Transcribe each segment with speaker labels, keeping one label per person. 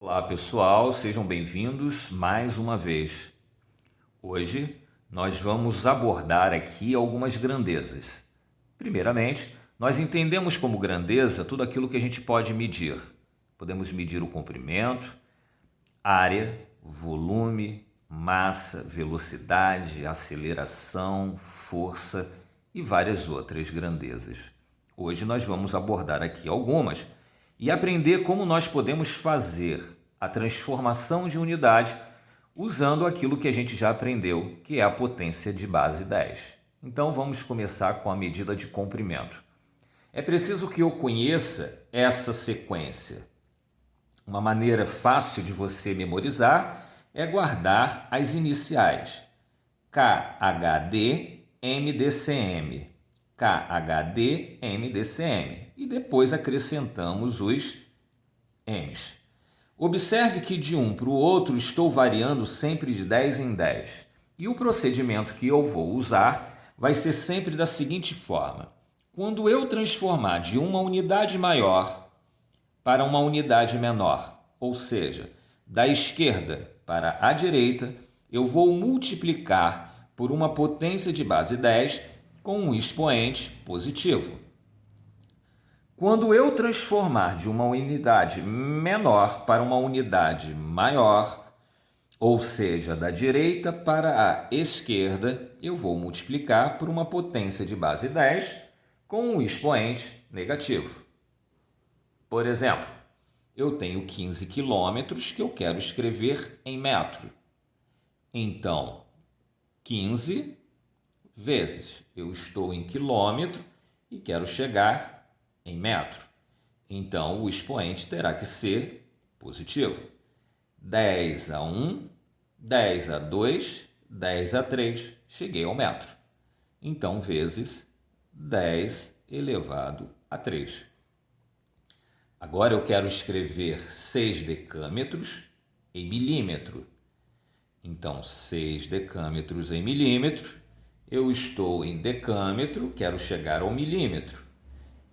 Speaker 1: Olá pessoal, sejam bem-vindos mais uma vez. Hoje nós vamos abordar aqui algumas grandezas. Primeiramente, nós entendemos como grandeza tudo aquilo que a gente pode medir. Podemos medir o comprimento, área, volume, massa, velocidade, aceleração, força e várias outras grandezas. Hoje nós vamos abordar aqui algumas e aprender como nós podemos fazer a transformação de unidade usando aquilo que a gente já aprendeu, que é a potência de base 10. Então vamos começar com a medida de comprimento. É preciso que eu conheça essa sequência. Uma maneira fácil de você memorizar é guardar as iniciais KHD, MDCM. KHD, MDCM. E depois acrescentamos os M's. Observe que de um para o outro estou variando sempre de 10 em 10. E o procedimento que eu vou usar vai ser sempre da seguinte forma. Quando eu transformar de uma unidade maior para uma unidade menor, ou seja, da esquerda para a direita, eu vou multiplicar por uma potência de base 10 com um expoente positivo. Quando eu transformar de uma unidade menor para uma unidade maior, ou seja, da direita para a esquerda, eu vou multiplicar por uma potência de base 10 com um expoente negativo. Por exemplo, eu tenho 15 quilômetros que eu quero escrever em metro. Então, 15 vezes eu estou em quilômetro e quero chegar em metro. Então, o expoente terá que ser positivo. 10 a 1, 10 a 2, 10 a 3, cheguei ao metro. Então, vezes 10 elevado a 3. Agora eu quero escrever 6 decâmetros em milímetro. Então, 6 decâmetros em milímetro. Eu estou em decâmetro, quero chegar ao milímetro.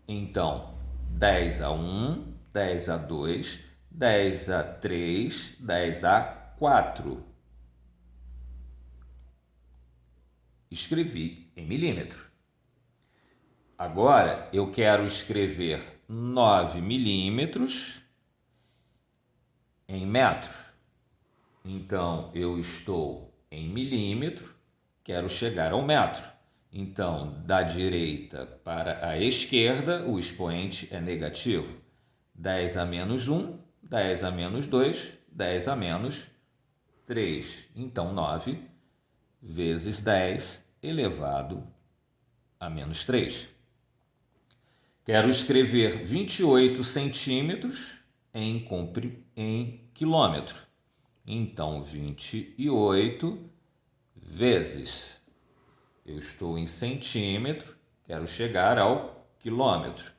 Speaker 1: Então, 10 a 1, 10 a 2, 10 a 3, 10 a 4. Escrevi em milímetro. Agora, eu quero escrever 9 milímetros em metro. Então, eu estou em milímetro, quero chegar ao metro. Então, da direita para a esquerda, o expoente é negativo. 10 a menos 1, 10 a menos 2, 10 a menos 3. Então, 9 vezes 10 elevado a menos 3. Quero escrever 28 centímetros em quilômetro. Então, 28 vezes, eu estou em centímetro, quero chegar ao quilômetro.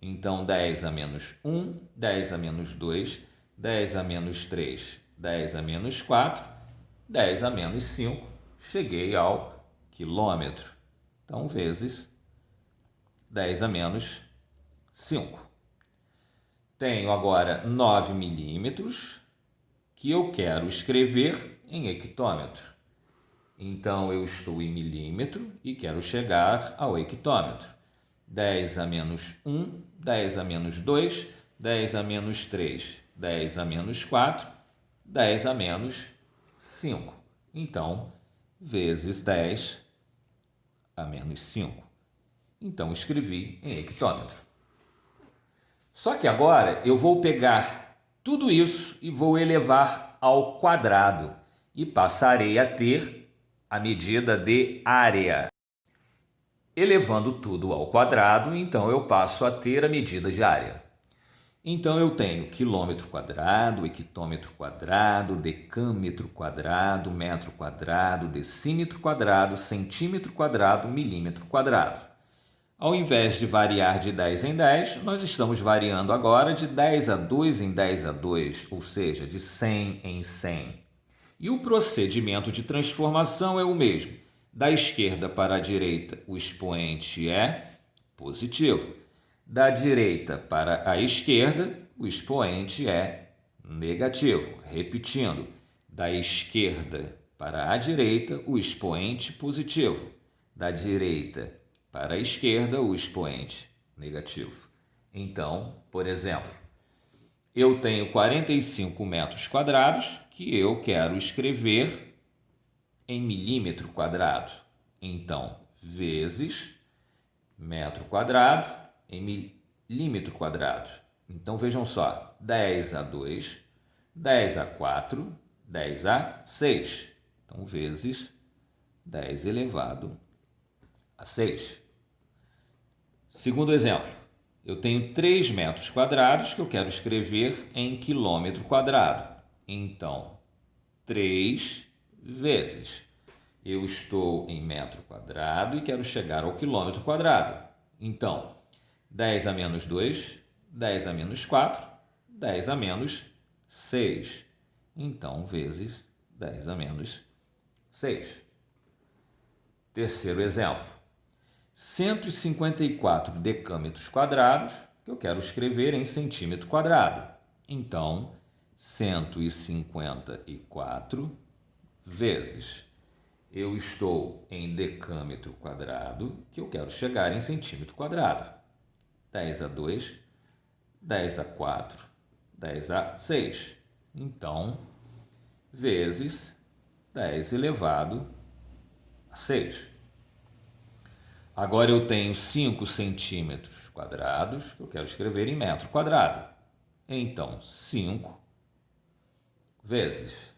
Speaker 1: Então, 10 a menos 1, 10 a menos 2, 10 a menos 3, 10 a menos 4, 10 a menos 5, cheguei ao quilômetro. Então, vezes 10 a menos 5. Tenho agora 9 milímetros que eu quero escrever em hectômetro. Então, eu estou em milímetro e quero chegar ao hectômetro. 10 a menos 1, 10 a menos 2, 10 a menos 3, 10 a menos 4, 10 a menos 5. Então, vezes 10 a menos 5. Então, escrevi em hectômetro. Só que agora eu vou pegar tudo isso e vou elevar ao quadrado e passarei a ter a medida de área. Elevando tudo ao quadrado, então eu passo a ter a medida de área. Então eu tenho quilômetro quadrado, hectômetro quadrado, decâmetro quadrado, metro quadrado, decímetro quadrado, centímetro quadrado, milímetro quadrado. Ao invés de variar de 10 em 10, nós estamos variando agora de 10 a 2 em 10 a 2, ou seja, de 100 em 100. E o procedimento de transformação é o mesmo. Da esquerda para a direita, o expoente é positivo. Da direita para a esquerda, o expoente é negativo. Repetindo, da esquerda para a direita, o expoente positivo. Da direita para a esquerda, o expoente negativo. Então, por exemplo, eu tenho 45 metros quadrados que eu quero escrever em milímetro quadrado. Então, vezes metro quadrado em milímetro quadrado. Então, vejam só, 10 a 2, 10 a 4, 10 a 6. Então, vezes 10 elevado a 6. Segundo exemplo, eu tenho 3 metros quadrados que eu quero escrever em quilômetro quadrado. Então, 3 vezes. Eu estou em metro quadrado e quero chegar ao quilômetro quadrado. Então, 10 a menos 2, 10 a menos 4, 10 a menos 6. Então, vezes 10 a menos 6. Terceiro exemplo. 154 decâmetros quadrados que eu quero escrever em centímetro quadrado. Então, 154 vezes. Eu estou em decâmetro quadrado que eu quero chegar em centímetro quadrado. 10 a 2, 10 a 4, 10 a 6. Então, vezes 10 elevado a 6. Agora eu tenho 5 centímetros quadrados que eu quero escrever em metro quadrado. Então, 5 vezes.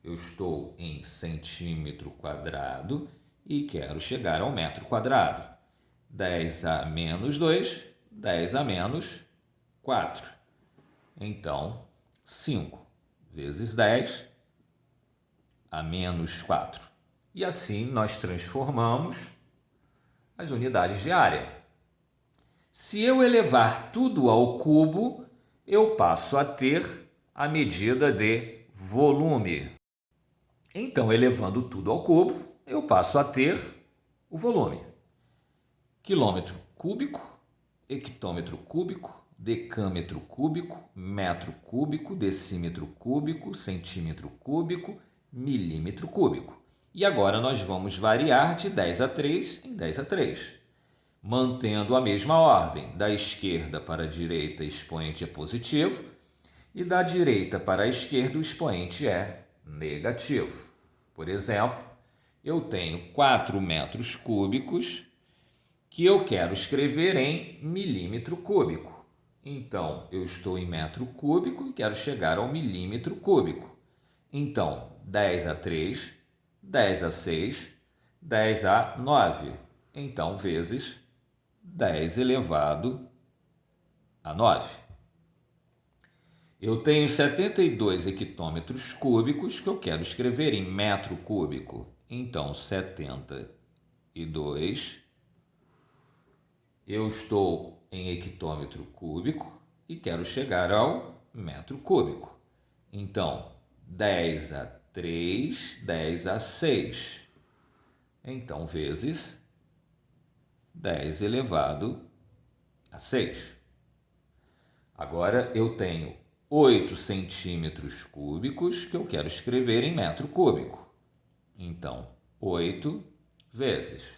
Speaker 1: Eu estou em centímetro quadrado e quero chegar ao metro quadrado. 10 a menos 2, 10 a menos 4. Então, 5 vezes 10 a menos 4. E assim nós transformamos as unidades de área. Se eu elevar tudo ao cubo, eu passo a ter a medida de volume. Então, elevando tudo ao cubo, eu passo a ter o volume. Quilômetro cúbico, hectômetro cúbico, decâmetro cúbico, metro cúbico, decímetro cúbico, centímetro cúbico, milímetro cúbico. E agora nós vamos variar de 10 a 3 em 10 a 3, mantendo a mesma ordem. Da esquerda para a direita, expoente é positivo, e da direita para a esquerda, o expoente é negativo. Por exemplo, eu tenho 4 metros cúbicos que eu quero escrever em milímetro cúbico. Então, eu estou em metro cúbico e quero chegar ao milímetro cúbico. Então, 10 a 3, 10 a 6, 10 a 9. Então, vezes 10 elevado a 9. Eu tenho 72 hectômetros cúbicos que eu quero escrever em metro cúbico. Então, 72, eu estou em hectômetro cúbico e quero chegar ao metro cúbico. Então, 10 a 3, 10 a 6. Então, vezes 10 elevado a 6. Agora, eu tenho 8 centímetros cúbicos que eu quero escrever em metro cúbico. Então, 8 vezes.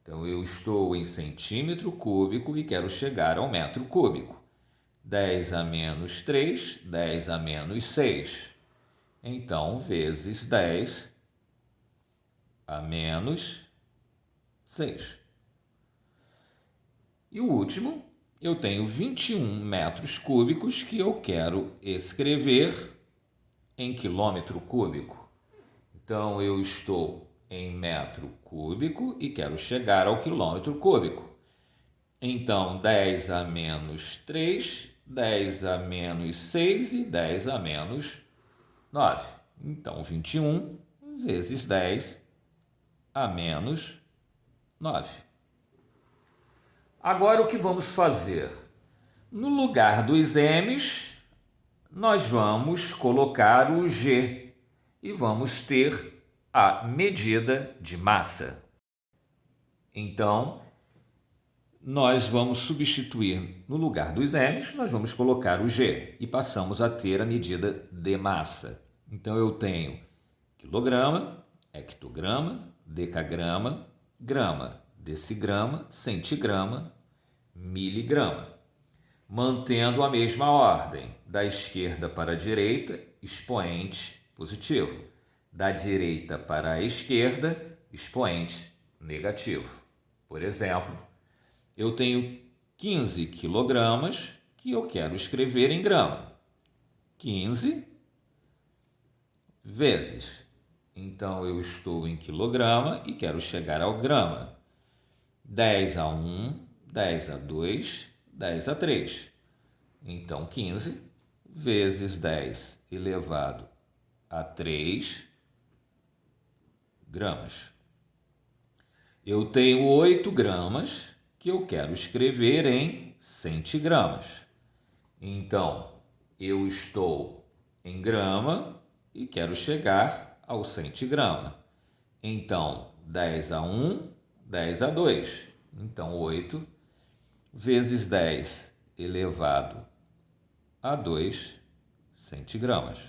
Speaker 1: Então, eu estou em centímetro cúbico e quero chegar ao metro cúbico. 10 a menos 3, 10 a menos 6. Então, vezes 10 a menos 6. E o último, eu tenho 21 metros cúbicos que eu quero escrever em quilômetro cúbico. Então, eu estou em metro cúbico e quero chegar ao quilômetro cúbico. Então, 10 a menos 3, 10 a menos 6 e 10 a menos 9. Então, 21 vezes 10 a menos 9. Agora, o que vamos fazer? No lugar dos M's, nós vamos colocar o G e vamos ter a medida de massa. Então, nós vamos substituir, no lugar dos m's, nós vamos colocar o g e passamos a ter a medida de massa. Então, eu tenho quilograma, hectograma, decagrama, grama, decigrama, centigrama, miligrama. Mantendo a mesma ordem, da esquerda para a direita, expoente positivo. Da direita para a esquerda, expoente negativo. Por exemplo, eu tenho 15 quilogramas que eu quero escrever em grama. 15 vezes. Então, eu estou em quilograma e quero chegar ao grama. 10 a 1, 10 a 2, 10 a 3. Então, 15 vezes 10 elevado a 3 gramas. Eu tenho 8 gramas que eu quero escrever em centigramas. Então, eu estou em grama e quero chegar ao centigrama. Então, 10 a 1, 10 a 2. Então, 8 vezes 10 elevado a 2 centigramas.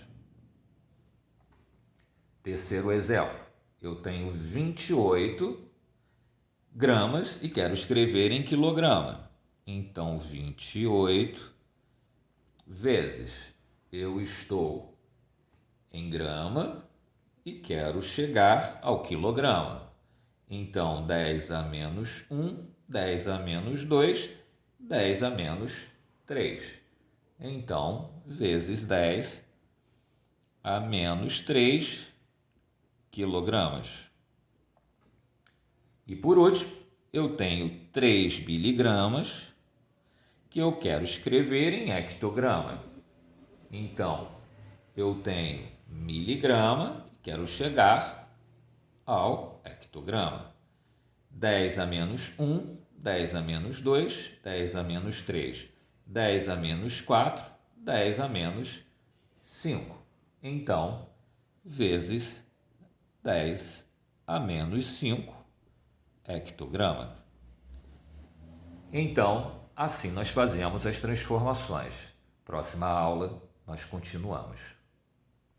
Speaker 1: Terceiro exemplo. Eu tenho 28 gramas e quero escrever em quilograma. Então, 28 vezes eu estou em grama e quero chegar ao quilograma. Então, 10 a menos 1, 10 a menos 2, 10 a menos 3. Então, vezes 10 a menos 3 quilogramas. E por último, eu tenho 3 miligramas que eu quero escrever em hectograma. Então, eu tenho miligrama e quero chegar ao hectograma. 10 a menos 1, 10 a menos 2, 10 a menos 3, 10 a menos 4, 10 a menos 5. Então, vezes 10 a menos 5 hectograma. Então, assim nós fazemos as transformações. Próxima aula, nós continuamos.